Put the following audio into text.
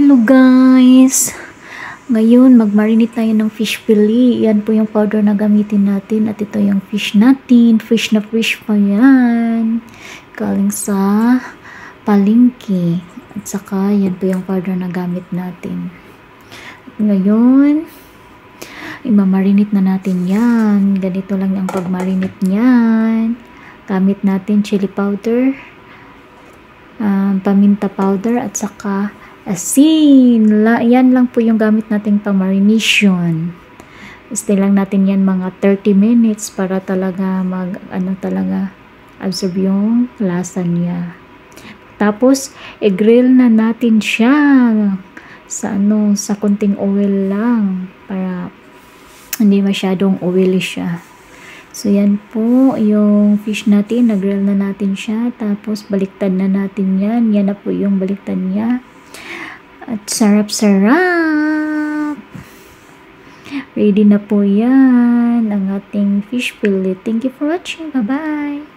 Hello guys! Ngayon, mag-marinate tayo ng fish fillet. Yan po yung powder na gamitin natin. At ito yung fish natin. Fresh na fresh pa yan. Galing sa palengke. At saka, yan po yung powder na gamit natin. At ngayon, imamarinate na natin yan. Ganito lang ang pag-marinate niyan. Gamit natin chili powder, paminta powder, at saka asin. Yan lang po yung gamit nating pang-marination. Stay lang natin yan mga 30 minutes para talaga absorb yung lasa niya. Tapos, i-grill na natin siya sa konting oil lang para hindi masyadong oily siya. So, yan po yung fish natin. Nag-grill na natin siya. Tapos, baliktad na natin yan. Yan na po yung baliktad niya. At sarap-sarap! Ready na po yan ang ating fish fillet. Thank you for watching. Bye-bye!